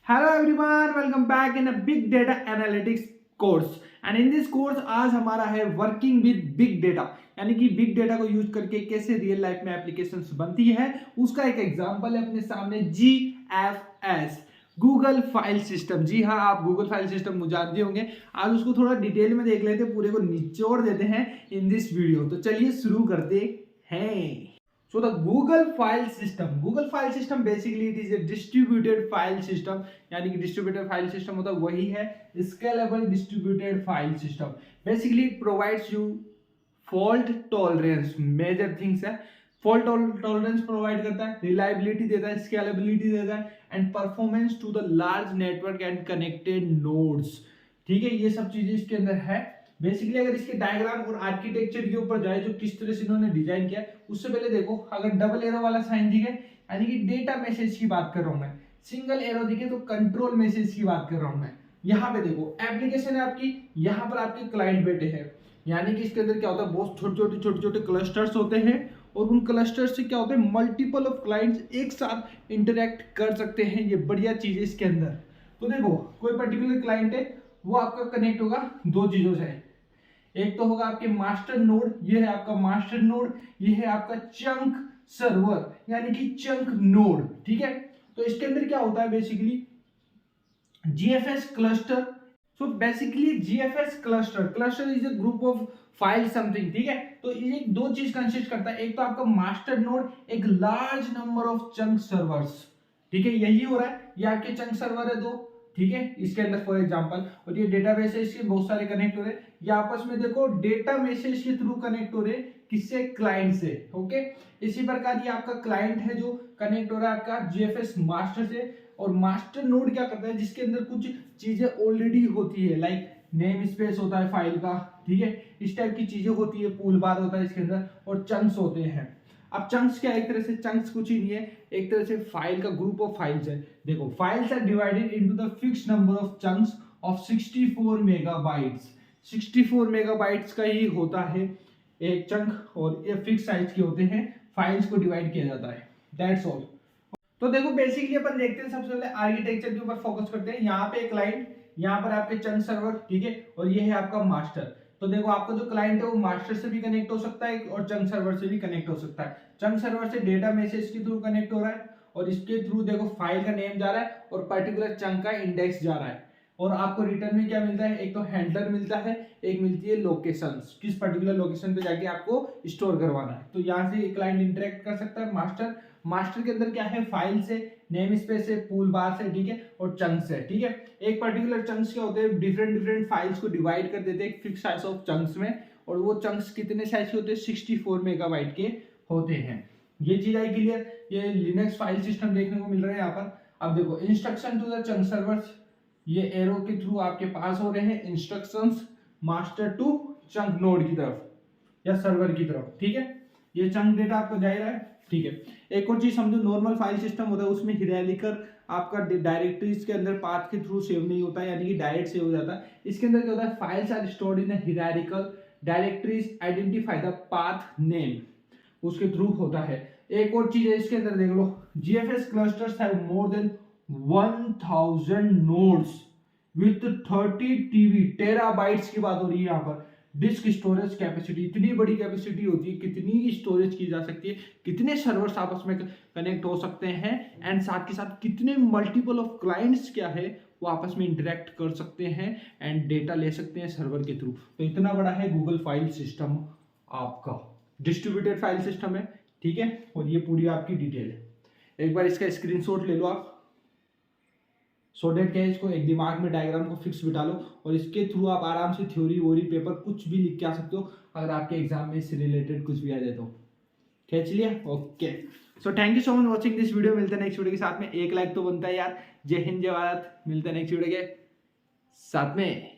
Hello everyone, welcome back in a big data analytics course. And in this course आज हमारा है working with big data, यानी कि big data को use करके कैसे रियल लाइफ में एप्लीकेशंस बनती है उसका एक एग्जांपल है अपने सामने GFS, गूगल फाइल सिस्टम। जी हाँ, आप गूगल फाइल सिस्टम को जानते होंगे। आज उसको थोड़ा डिटेल में देख लेते हैं, पूरे को निचोड़ देते हैं इन दिस वीडियो। तो चलिए शुरू करते हैं। So the Google file system basically it is a distributed file system, यानी कि distributed file system होता वही है scalable distributed file system. Basically it provides you fault tolerance, major things है। fault tolerance provide करता है, reliability देता है, scalability देता है and performance to the large network and connected nodes। ठीक है, ये सब चीजें इसके अंदर है। बेसिकली अगर इसके डायग्राम और आर्किटेक्चर के ऊपर जाए जो किस तरह से इन्होंने डिजाइन किया, उससे पहले देखो अगर डबल एरो वाला साइन दिखे यानी कि डेटा मैसेज की बात कर रहा हूं मैं, सिंगल एरो दिखे तो कंट्रोल मैसेज की बात कर रहा हूं मैं। यहाँ पे देखो एप्लीकेशन है आपकी, यहाँ पर आपके क्लाइंट बैठे हैं, यानी कि इसके अंदर क्या होता है बहुत छोटे छोटे क्लस्टर्स होते हैं और उन क्लस्टर्स से क्या होता है मल्टीपल ऑफ क्लाइंट्स एक साथ इंटरेक्ट कर सकते हैं। ये बढ़िया चीज है इसके अंदर। तो देखो कोई पर्टिकुलर क्लाइंट है, वो आपका कनेक्ट होगा दो चीजों से। एक तो होगा आपके मास्टर नोड, ये है आपका मास्टर नोड, ये है आपका चंक सर्वर यानी कि चंक नोड। ठीक है, तो इसके अंदर क्या होता है basically GFS cluster. So basically GFS cluster is a group of file something. ठीक है, तो ये दो चीज कंसिस्ट करता है, एक तो आपका मास्टर नोड, एक large number of chunk servers. ठीक है, यही हो रहा है, ये आपके चंक सर्वर है दो। ठीक है, इसके अंदर फॉर एग्जांपल, और ये डेटाबेस है, इसके बहुत सारे कनेक्ट हो रहे हैं। ये आपस में देखो डेटा मैसेज के थ्रू कनेक्ट हो रहे हैं, किससे? क्लाइंट से। ओके, इसी प्रकार ये आपका क्लाइंट है जो कनेक्ट हो रहा है आपका जीएफएस मास्टर से। और मास्टर नोड क्या करता है, जिसके अंदर कुछ चीजें ऑलरेडी होती है, लाइक नेम स्पेस होता है फाइल का। ठीक है, इस टाइप की चीजें होती है, पूल बार होता है इसके अंदर, और चंक्स होते हैं। अब चंक्स क्या, एक तरह से चंक्स कुछ ही नहीं है, एक तरह से फाइल का ग्रुप ऑफ फाइल्स है। देखो files are divided into the fixed number of chunks of 64 megabytes. 64 megabytes का ही होता है एक चंक, और ये फिक्स साइज के होते हैं, फाइल्स को डिवाइड किया जाता है। That's all. तो देखो बेसिकली अपन देखते हैं, सबसे पहले आर्किटेक्चर के ऊपर फोकस करते हैं। यहाँ पे क्लाइंट, यहाँ पर आपके चंक सर्वर। ठीक है, और ये है आपका मास्टर। तो देखो आपका जो क्लाइंट है वो मास्टर से भी कनेक्ट हो सकता है और चंक सर्वर से भी कनेक्ट हो सकता है। चंक सर्वर से डेटा मैसेज के थ्रू कनेक्ट हो रहा है और इसके थ्रू देखो फाइल का नेम जा रहा है और पर्टिकुलर चंक का इंडेक्स जा रहा है। और आपको रिटर्न में क्या मिलता है, एक तो हैंडलर मिलता है, एक मिलती है लोकेशंस, किस पर्टिकुलर लोकेशन पे जाके आपको स्टोर करवाना है। तो यहाँ से क्लाइंट इंटरेक्ट कर सकता है मास्टर के अंदर क्या है, फाइल से, नेम स्पेस से, पूल बार से, ठीक है, और चंक्स है। ठीक है, एक पर्टिकुलर चंक्स क्या होते हैं, डिफरेंट फाइल्स को डिवाइड कर देते हैं फिक्स साइज ऑफ चंक्स में, और वो चंक्स कितने साइज के होते हैं, 64 मेगाबाइट के होते हैं। ये चीज आई क्लियर। ये लिनक्स फाइल सिस्टम देखने को मिल रहा है यहाँ पर। अब देखो instruction to the chunk servers, ये एरो के थ्रू आपके पास हो रहे हैं instructions master to chunk node की तरफ या सर्वर की तरफ। ठीक है, ये चंक डेटा आपको जा रहा है। ठीक है, एक और चीज समझो, नॉर्मल फाइल सिस्टम होता है उसमें हिरार्चिकल आपका डायरेक्टरीज के अंदर पाथ के थ्रू सेव नहीं होता है, यानी कि डायरेक्ट सेव हो जाता है। इसके अंदर क्या होता है, files are stored in hierarchical directories, identify the path name, उसके थ्रू होता है। एक और चीज है इसके अंदर देख लो, GFS clusters have more than 1000 nodes with 30 TB terabytes की बात हो रही है यहाँ पर। डिस्क स्टोरेज कैपेसिटी, इतनी बड़ी कैपेसिटी होती है, कितनी स्टोरेज की जा सकती है, कितने सर्वर्स आपस में कनेक्ट हो सकते हैं, एंड साथ के साथ कितने मल्टीपल ऑफ क्लाइंट्स क्या है वो आपस में इंटरेक्ट कर सकते हैं एंड डेटा ले सकते हैं सर्वर के थ्रू। तो इतना बड़ा है गूगल फाइल सिस्टम, आपका डिस्ट्रीब्यूटेड फाइल सिस्टम है। ठीक है, और ये पूरी आपकी डिटेल है। एक बार इसका स्क्रीनशॉट ले लो आप, सो डेट क्या है, इसको एक दिमाग में डायग्राम को फिक्स बिठा लो और इसके थ्रू आप आराम से थ्योरी वोरी पेपर कुछ भी लिख के आ सकते हो, अगर आपके एग्जाम में इससे रिलेटेड कुछ भी आ जाए तो। खींच लिया? Okay, so thank you so much watching this video. मिलते हैं नेक्स्ट वीडियो के साथ में। एक लाइक तो बनता है यार। जय हिंद, जय भारत। मिलते हैं नेक्स्ट वीडियो के साथ में।